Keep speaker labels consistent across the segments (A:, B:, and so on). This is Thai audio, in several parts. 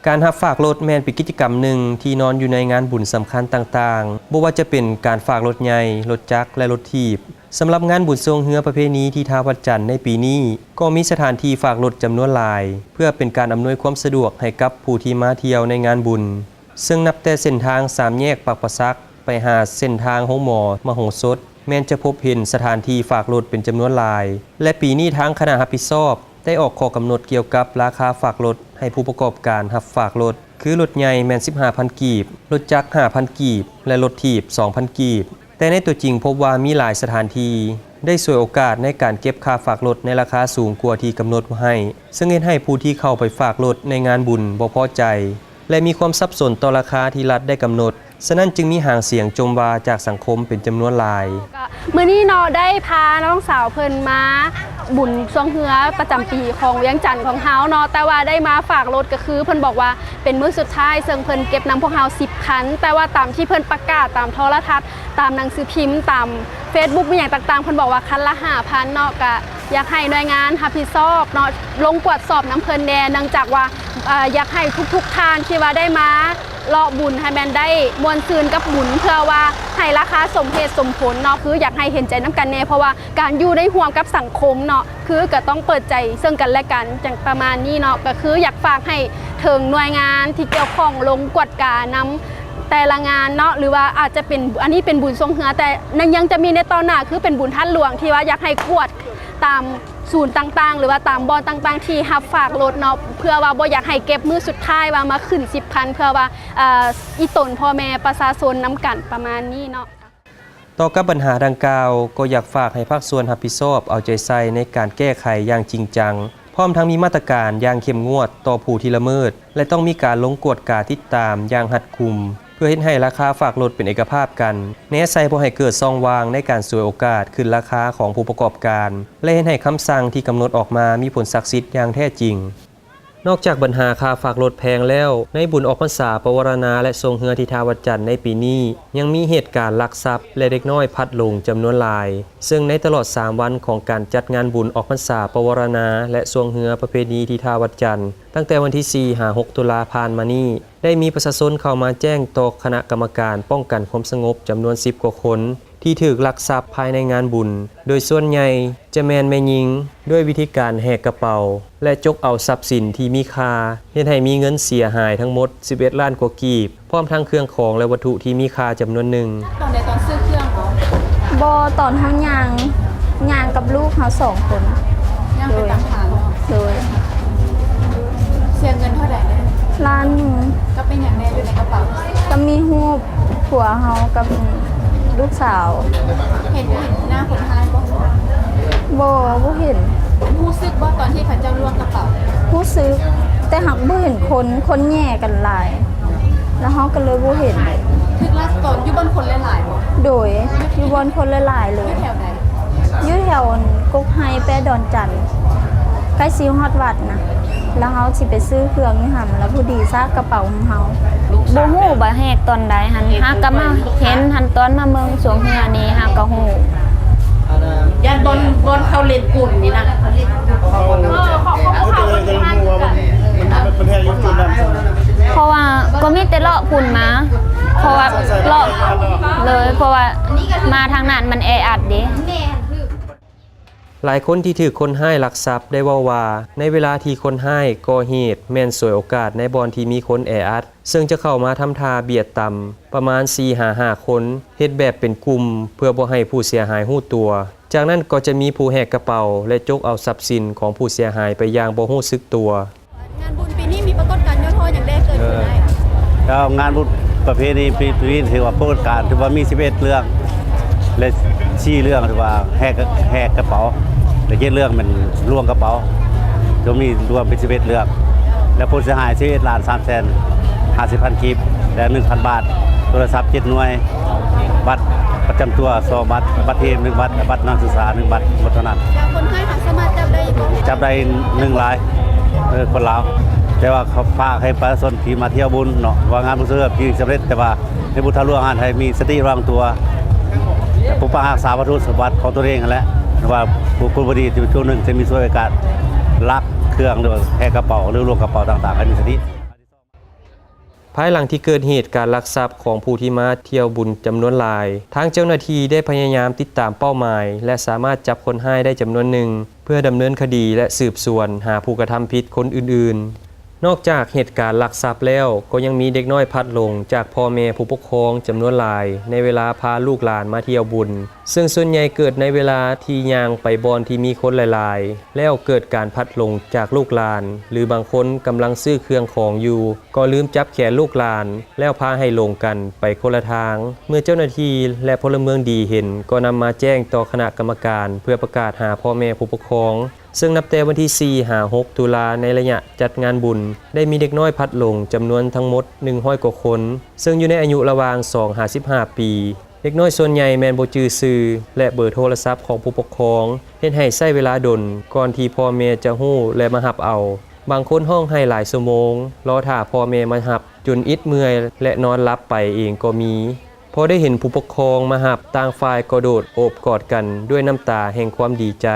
A: การรับฝากรถแม่นเป็นกิจกรรมหนึ่งที่นอนอยู่ในงานบุญสำคัญต่างๆบ่ว่าจะเป็นการฝากรถใหญ่รถจักรและรถถีบสำหรับงานบุญทรงเฮือประเพณีที่ท่าวัดจันทร์ในปีนี้ก็มีสถานที่ฝากรถจำนวนหลายเพื่อเป็นการอำนวยความสะดวกให้กับผู้ที่มาเที่ยวในงานบุญซึ่งนับแต่เส้นทาง3แยกปากประซักไปหาเส้นทางห้องหมอมโหสถแม้นจะพบเห็นสถานที่ฝากรถเป็นจำนวนหลายและปีนี้ทางคณะรับผิดชอบได้ออกข้อกำหนดเกี่ยวกับราคาฝากรถให้ผู้ประกอบการรับฝากรถคือรถใหญ่แม่น 15,000 กีบรถจักร 5,000 กีบและรถถีบ 2,000 กีบแต่ในตัวจริงพบว่ามีหลายสถานที่ได้ฉวยโอกาสในการเก็บค่าฝากรถในราคาสูงกว่าที่กำหนดไว้ให้ซึ่งเฮ็ดให้ผู้ที่เข้าไปฝากรถในงานบุญบ่พอใจและมีความสับสนต่อราคาที่รัฐได้กำหนดฉะนั้นจึงมีหางเสียงจมวาจากสังคมเป็นจำนวนหลาย
B: มื้อนี้เนาะได้พาน้องสาวเพิ่นมาบุญทรงเฮือประจำปีของเวียงจันทน์ของเฮาเนาะแต่ว่าได้มาฝากรถก็คือเพิ่นบอกว่าเป็นมื้อสุดท้ายซึ่งเพิ่นเก็บนำพวกเฮา10คันแต่ว่าตามที่เพิ่นประกาศตามโทรทัศน์ตามหนังสือพิมพ์ตาม Facebook มีหยังต่างๆเพิ่นบอกว่าคันละ 5,000 เนาะก็อยากให้หน่วยงานรับผิดชอบเนาะลงตรวจสอบน้ำเพิ่นแน่เนื่องจากว่าอยากให้ทุกๆท่านที่ว่าได้มาเลาะบุญให้แม่นได้มวลซืนกับบุญเพื่อว่าให้ราคาสมเหตุสมผลเนาะคืออยากให้เห็นใจน้ำกันแน่เพราะว่าการอยู่ในห่วงกับสังคมเนาะคือก็ต้องเปิดใจซึ่งกันและกันจังประมาณนี้เนาะก็คืออยากฝากให้ถึงหน่วยงานที่เกี่ยวข้องลงกวดกานำแต่ละงานเนาะหรือว่าอาจจะเป็นอันนี้เป็นบุญทรงเฮือแต่ยังจะมีในตอนหน้าคือเป็นบุญท่านหลวงที่ว่าอยากให้กวดตามศูนย์ต่างๆหรือว่าตามบอนต่างๆที่รับฝากรถเนาะเพื่อว่าบ่อยากให้เก็บมือสุดท้ายว่ามาขึ้น10 คันเพื่อว่าอีตนพ่อแม่ประชาชนนำกันประมาณนี้เนาะ
A: ต่อกับปัญหาดังกล่าวก็อยากฝากให้ภาคส่วนรับผิดชอบเอาใจใส่ในการแก้ไขอย่างจริงจังพร้อมทั้งมีมาตรการอย่างเข้มงวดต่อผู้ที่ละเมิดและต้องมีการลงกวดกาติดตามอย่างรัดกุมเพื่อเฮ็ดให้ราคาฝากรถเป็นเอกภาพกันแนะใส่บ่ให้เกิดช่องว่างในการฉวยโอกาสขึ้นราคาของผู้ประกอบการและเฮ็ดให้คำสั่งที่กำหนดออกมามีผลศักดิ์สิทธิ์อย่างแท้จริงนอกจากปัญหาค่าฝากรถแพงแล้วในบุญออกพรรษาปวารณาและทรงเฮือที่ท่าวัดจันทร์ในปีนี้ยังมีเหตุการณ์ลักทรัพย์และเด็กน้อยพัดหลงจำนวนหลายซึ่งในตลอด3วันของการจัดงานบุญออกพรรษาปวารณาและทรงเฮือประเพณีที่ท่าวัดจันทร์ตั้งแต่วันที่4-6 ตุลาผ่านมานี้ได้มีประชาชนเข้ามาแจ้งต่อคณะกรรมการป้องกันความสงบจำนวน10 กว่าคนที่ถูกลักทรัพย์ภายในงานบุญโดยส่วนใหญ่จะแม่นแม่หญิงด้วยวิธีการแหกกระเป๋าและจกเอาทรัพย์สินที่มีค่าเฮ็ดให้มีเงินเสียหายทั้งหมด11 ล้านกว่ากีบพร้อมทั้งเครื่องของและวัตถุที่มีค่าจำนวนหนึ่ง
B: ตอนใดตอนซื้อเครื่อง
C: บ่ตอนเฮาย่างกับลูกเฮา2 คน
B: ย่างไปตามทางเนาะ
C: โดย
B: เสียเงินเท่าใดเนี่ย
C: ล้านนึง
B: ก็เป็นอย่างแน่อยู่ในกระเป๋า
C: ก็มีรูปผัวเฮากับลูกสาว
B: เห็นหน้าคนท้าย
C: บ่เห็น
B: รู้สึกว่าตอนที่เขาเจ้าล้วงกระเป๋า
C: รู้สึกแต่หักบ่เห็นคนแย่กันหลายแล้วเฮาก็เลยบ่เห็น
B: ถึกลักตนอยู่บนคนหลายๆบ่
C: โดยอยู่บนคนหลายๆเลย
B: อยู่แถวใด
C: อยู่แถวกกไฮแปดอนจันทร์ใกล้ซิฮอดวัดนะแล้วเฮาสิไปซื้อเครื่องนี่หั่นแล้วพอดีซากกระเป๋าของเฮา
D: บ่ฮู้บ่แฮกตอนใดหันหาก็มาเห็นหันตอนมาเมืองสวงเฮือนี่หาก็ฮู้
E: ย่านบนเขาเล่นกลุ่มนี่นะ
B: เขาเป็นทาง
E: มันแท้อยู่จุดนั้น
D: เพราะว่าก็มีแต่เลาะพุ่นมาเพราะว่าเลาะเลยเพราะว่ามาทางนั้นมันแออัดเด้
A: หลายคนที่ถือคนให้ลักทรัพย์ได้ว่าในเวลาที่คนให้ก่อเหตุแม่นสวยโอกาสในบอนที่มีคนแออัดซึ่งจะเข้ามาทำทาเบียดต่ำประมาณ 4-5 คนเฮ็ดแบบเป็นกลุ่มเพื่อบ่ให้ผู้เสียหายฮู้ตัวจากนั้นก็จะมีผู้แหกกระเป๋าและจกเอาทรัพย์สินของผู้เสียหายไปอย่างบ่ฮู้สึกตัว
B: งานบุญปีนี้มีปรากฏการณ์ย่อท้ออย่างแรกเกิดขึ้นได้
E: แล้วงานบุญประเพณีปีนี้ถือว่าปรากฏการณ์ถือว่ามี11เรื่องและ4เรื่องถือว่าแหกกระเป๋าและ7เรื่องมันล่วงกระเป๋าจะมีรวมเป็น11เรื่องและผู้เสียหาย11,350,000 กีบและ 1,000 บาทโทรศัพท์7หน่วยบัตรประจำตัว2บัตรบัตรเทม1บัตรบัตรนักศึกษา1บัตรหมดเท่านั้น
B: คนให้สามารถจับได้
E: จับได้1รายคนลาวแต่ว่าเขาฝากให้ประชาชนที่มาเที่ยวบุญเนาะว่างานบุญเสื้อพี่สำเร็จแต่ว่าในบุญทะลุงานให้มีสติระวังตัวปกปักรักษาวัตถุสมบัติของตัวเองนั่นแหละว่าผู้คนบดีที่ช่วงหนึ่งจะมีส่วนในการลักเครื่องหรือแหกกระเป๋าหรือลวงกระเป๋าต่างๆให้มีสติ
A: ภายหลังที่เกิดเหตุการลักทรัพย์ของผู้ที่มาเที่ยวบุญจำนวนหลายทางเจ้าหน้าที่ได้พยายามติดตามเป้าหมายและสามารถจับคนร้ายได้จำนวนหนึ่งเพื่อดำเนินคดีและสืบสวนหาผู้กระทำผิดคนอื่นๆนอกจากเหตุการณ์ลักทรัพย์แล้วก็ยังมีเด็กน้อยพลัดหลงจากพ่อแม่ผู้ปกครองจำนวนหลายในเวลาพาลูกหลานมาเที่ยวบุญซึ่งส่วนใหญ่เกิดในเวลาที่ย่างไปบอนที่มีคนหลายๆแล้วเกิดการพลัดหลงจากลูกหลานหรือบางคนกำลังซื้อเครื่องของอยู่ก็ลืมจับแขนลูกหลานแล้วพาให้หลงกันไปคนละทางเมื่อเจ้าหน้าที่และพลเมืองดีเห็นก็นำมาแจ้งต่อคณะกรรมการเพื่อประกาศหาพ่อแม่ผู้ปกครองซึ่งนับแต่วันที่ 4-6 ตุลาในระยะจัดงานบุญได้มีเด็กน้อยพลัดหลงจำนวนทั้งหมด100 กว่าคนซึ่งอยู่ในอายุระหว่าง 2-15 ปีเด็กน้อยส่วนใหญ่แม่นบ่จื้อชื่อและเบอร์โทรศัพท์ของผู้ปกครองเฮ็ดให้ใช้เวลาดนก่อนที่พ่อแม่จะฮู้และมารับเอาบางคนห้องให้หลายชั่วโมงรอท่าพ่อแม่มารับจนอิดเมื่อยและนอนหลับไปเองก็มีพอได้เห็นผู้ปกครองมารับต่างฝ่ายก็โดดโอบกอดกันด้วยน้ำตาแห่งความดีใจ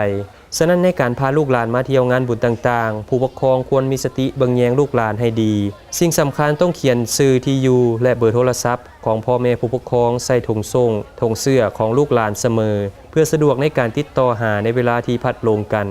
A: ฉะนั้นในการพาลูกหลานมาเที่ยวงานบุญต่างๆผู้ปกครองควรมีสติเบิ่งแยงลูกหลานให้ดีสิ่งสำคัญต้องเขียนชื่อที่อยู่และเบอร์โทรศัพท์ของพ่อแม่ผู้ปกครองใส่ถุงส่งถุงเสื้อของลูกหลานเสมอเพื่อสะดวกในการติดต่อหาในเวลาที่พลัดหลงกัน